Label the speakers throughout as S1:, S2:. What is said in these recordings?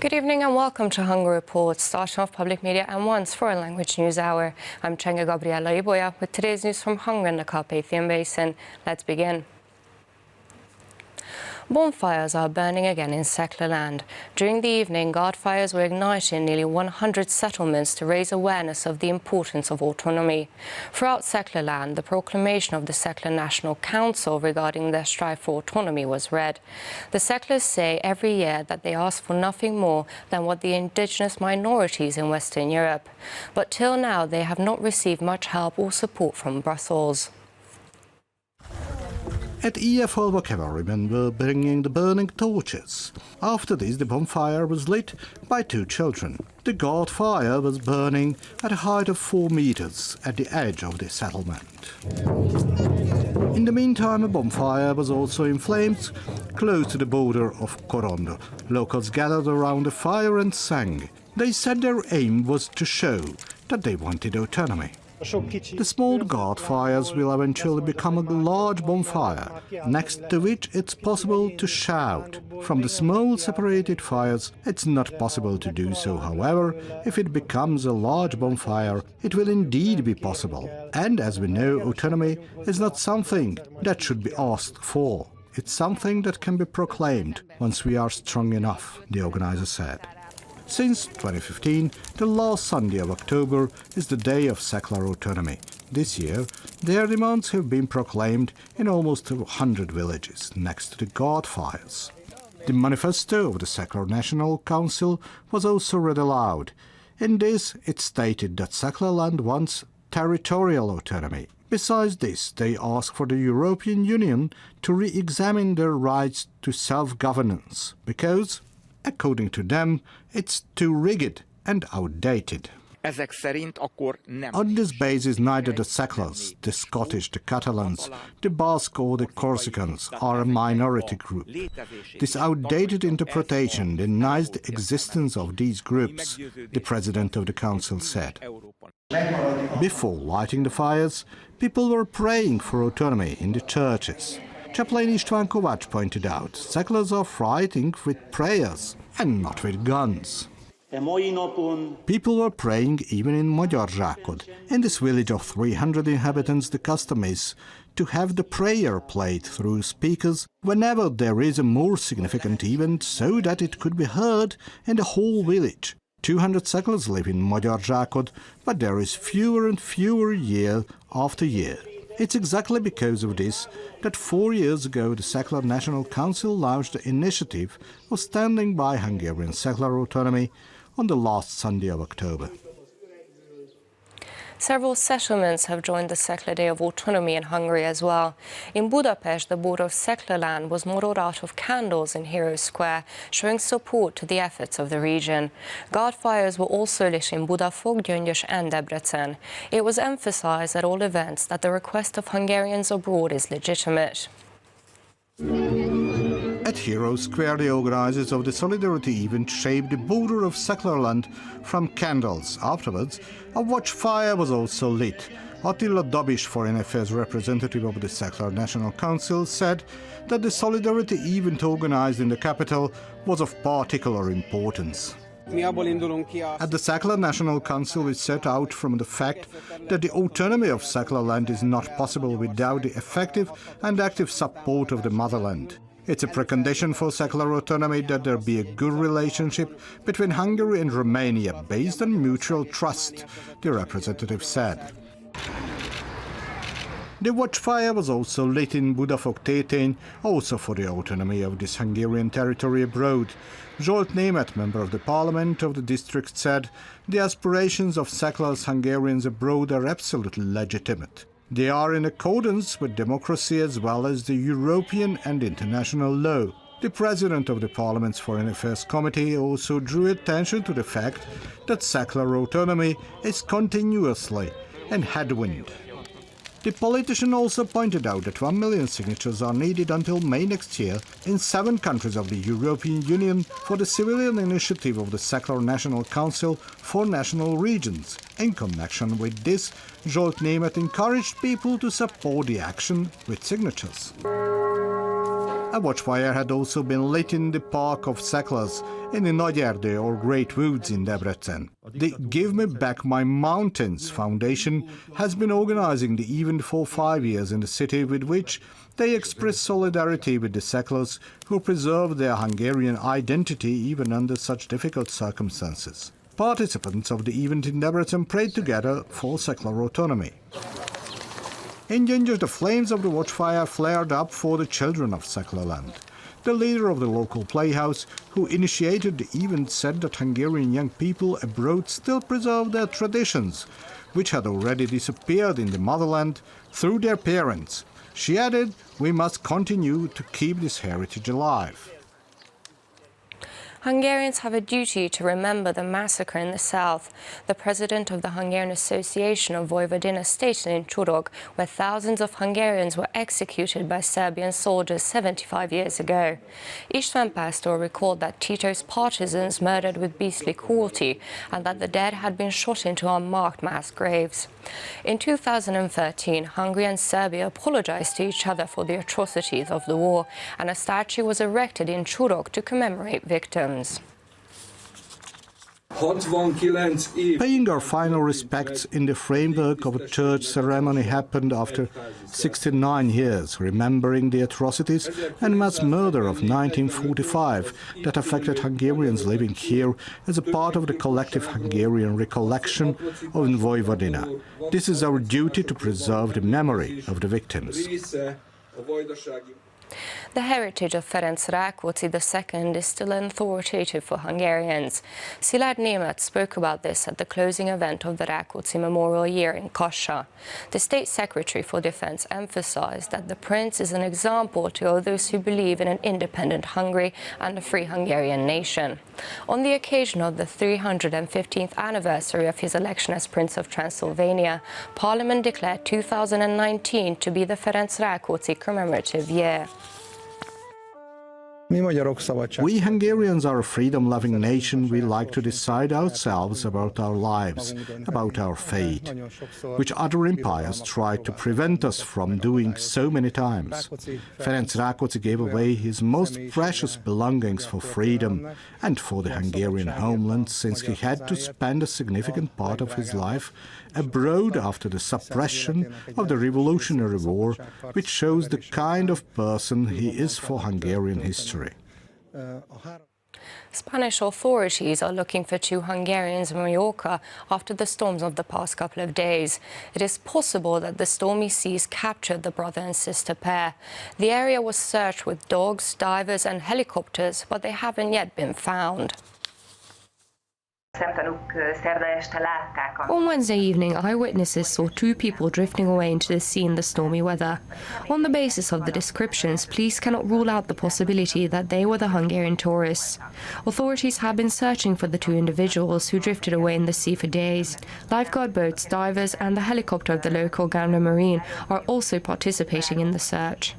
S1: Good evening and welcome to Hungary Reports, starting off public media and one's foreign language news hour. I'm Csenga Gabriella Iboya with today's news from Hungary and the Carpathian Basin. Let's begin. Bonfires are burning again in Szekler land. During the evening, guard fires were ignited in nearly 100 settlements to raise awareness of the importance of autonomy. Throughout Szekler land, the proclamation of the Szekler National Council regarding their strive for autonomy was read. The Szeklers say every year that they ask for nothing more than what the indigenous minorities in Western Europe. But till now, they have not received much help or support from Brussels.
S2: At EF cavalrymen were bringing the burning torches. After this, the bonfire was lit by two children. The guard fire was burning at a height of 4 meters at the edge of the settlement. In the meantime, a bonfire was also in flames close to the border of Korondo. Locals gathered around the fire and sang. They said their aim was to show that they wanted autonomy. The small guard fires will eventually become a large bonfire, next to which it's possible to shout. From the small separated fires, it's not possible to do so. However, if it becomes a large bonfire, it will indeed be possible. And as we know, autonomy is not something that should be asked for. It's something that can be proclaimed once we are strong enough, the organizer said. Since 2015, the last Sunday of October is the day of Szekler autonomy. This year, their demands have been proclaimed in almost 100 villages next to the guard fires. The manifesto of the Szekler National Council was also read aloud. In this, it stated that Szekler land wants territorial autonomy. Besides this, they ask for the European Union to re-examine their rights to self-governance, because according to them, it's too rigid and outdated. On this basis, neither the Szeklers, the Scottish, the Catalans, the Basque or the Corsicans are a minority group. This outdated interpretation denies the existence of these groups, the president of the council said. Before lighting the fires, people were praying for autonomy in the churches. Chaplain István Kovács pointed out, Szeklers are fighting with prayers and not with guns. People were praying even in Magyar Zsákod. In this village of 300 inhabitants, the custom is to have the prayer played through speakers whenever there is a more significant event so that it could be heard in the whole village. 200 Szeklers live in Magyar Zsákod, but there is fewer and fewer year after year. It's exactly because of this that 4 years ago the Szekler National Council launched the initiative of standing by Hungarian Szekler autonomy on the last Sunday of October.
S1: Several settlements have joined the Szekler Day of Autonomy in Hungary as well. In Budapest, the border of Szekler land was modeled out of candles in Híradó Square, showing support to the efforts of the region. Guard fires were also lit in Budafok, Gyöngyös and Debrecen. It was emphasized at all events that the request of Hungarians abroad is legitimate.
S2: At Híradó Square, the organizers of the Solidarity event shaved the border of Szekler land from candles. Afterwards, a watchfire was also lit. Attila Dabis, Foreign Affairs representative of the Szekler National Council, said that the Solidarity event organized in the capital was of particular importance. At the Szekler National Council, we set out from the fact that the autonomy of Szekler land is not possible without the effective and active support of the motherland. It's a precondition for Szekler autonomy that there be a good relationship between Hungary and Romania based on mutual trust, the representative said. The watchfire was also lit in Budafok Tétény, also for the autonomy of this Hungarian territory abroad. Zsolt Németh, member of the parliament of the district, said the aspirations of Szeklers Hungarians abroad are absolutely legitimate. They are in accordance with democracy as well as the European and international law. The president of the Parliament's Foreign Affairs Committee also drew attention to the fact that Szekler autonomy is continuously in headwind. The politician also pointed out that 1 million signatures are needed until May next year in 7 countries of the European Union for the civilian initiative of the Szekler National Council for National Regions. In connection with this, Zsolt Németh encouraged people to support the action with signatures. A watchfire had also been lit in the park of settlers in the Híradó or Great Woods in Debrecen. The Give Me Back My Mountains Foundation has been organizing the event for 5 years in the city, with which they express solidarity with the settlers who preserve their Hungarian identity even under such difficult circumstances. Participants of the event in Debrecen prayed together for settler autonomy. In Gyöngyös, the flames of the watchfire flared up for the children of settler land. The leader of the local playhouse, who initiated the event, said that Hungarian young people abroad still preserve their traditions, which had already disappeared in the motherland, through their parents. She added, "We must continue to keep this heritage alive."
S1: Hungarians have a duty to remember the massacre in the south. The president of the Hungarian Association of Vojvodina stated in Híradó, where thousands of Hungarians were executed by Serbian soldiers 75 years ago. István Pásztor recalled that Tito's partisans murdered with beastly cruelty and that the dead had been shot into unmarked mass graves. In 2013, Hungary and Serbia apologized to each other for the atrocities of the war, and a statue was erected in Híradó to commemorate victims.
S2: Paying our final respects in the framework of a church ceremony happened after 69 years, remembering the atrocities and mass murder of 1945 that affected Hungarians living here as a part of the collective Hungarian recollection of Vojvodina. This is our duty to preserve the memory of the victims.
S1: The heritage of Ferenc Rákóczi II is still authoritative for Hungarians. Szilárd Németh spoke about this at the closing event of the Rákóczi Memorial Year in Kassa. The State Secretary for Defense emphasized that the prince is an example to all those who believe in an independent Hungary and a free Hungarian nation. On the occasion of the 315th anniversary of his election as Prince of Transylvania, Parliament declared 2019 to be the Ferenc Rákóczi commemorative year.
S2: We Hungarians are a freedom-loving nation. We like to decide ourselves about our lives, about our fate, which other empires tried to prevent us from doing so many times. Ferenc Rákóczi gave away his most precious belongings for freedom and for the Hungarian homeland, since he had to spend a significant part of his life abroad after the suppression of the Revolutionary War, which shows the kind of person he is for Hungarian history.
S1: Spanish authorities are looking for 2 Hungarians in Mallorca after the storms of the past couple of days. It is possible that the stormy seas captured the brother and sister pair. The area was searched with dogs, divers and helicopters, but they haven't yet been found.
S3: On Wednesday evening, eyewitnesses saw 2 people drifting away into the sea in the stormy weather. On the basis of the descriptions, police cannot rule out the possibility that they were the Hungarian tourists. Authorities have been searching for the 2 individuals who drifted away in the sea for days. Lifeguard boats, divers and the helicopter of the local Ganda Marine are also participating in the search.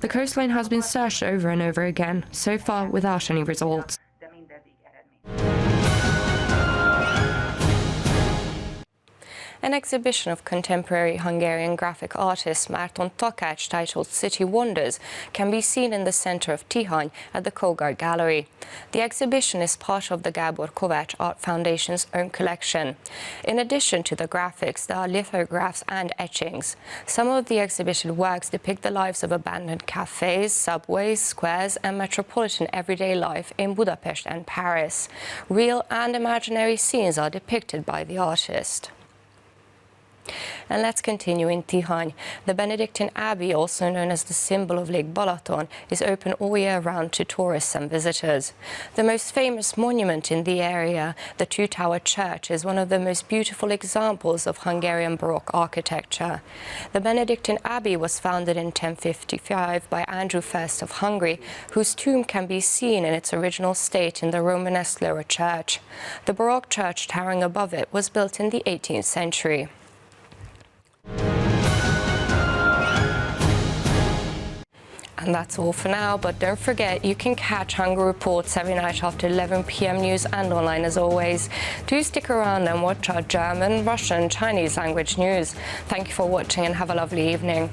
S3: The coastline has been searched over and over again, so far without any results.
S1: An exhibition of contemporary Hungarian graphic artist Márton Takács titled City Wonders can be seen in the center of Tihany at the Kógar Gallery. The exhibition is part of the Gábor Kovács Art Foundation's own collection. In addition to the graphics, there are lithographs and etchings. Some of the exhibition works depict the lives of abandoned cafes, subways, squares and metropolitan everyday life in Budapest and Paris. Real and imaginary scenes are depicted by the artist. And let's continue in Tihany. The Benedictine Abbey, also known as the symbol of Lake Balaton, is open all year round to tourists and visitors. The most famous monument in the area, the 2-tower church, is one of the most beautiful examples of Hungarian Baroque architecture. The Benedictine Abbey was founded in 1055 by Andrew I of Hungary, whose tomb can be seen in its original state in the Romanesque lower church. The Baroque church towering above it was built in the 18th century. And that's all for now, but don't forget you can catch Hungary Reports every night after 11 p.m. news and online as always. Do stick around and watch our German, Russian, Chinese language news. Thank you for watching and have a lovely evening.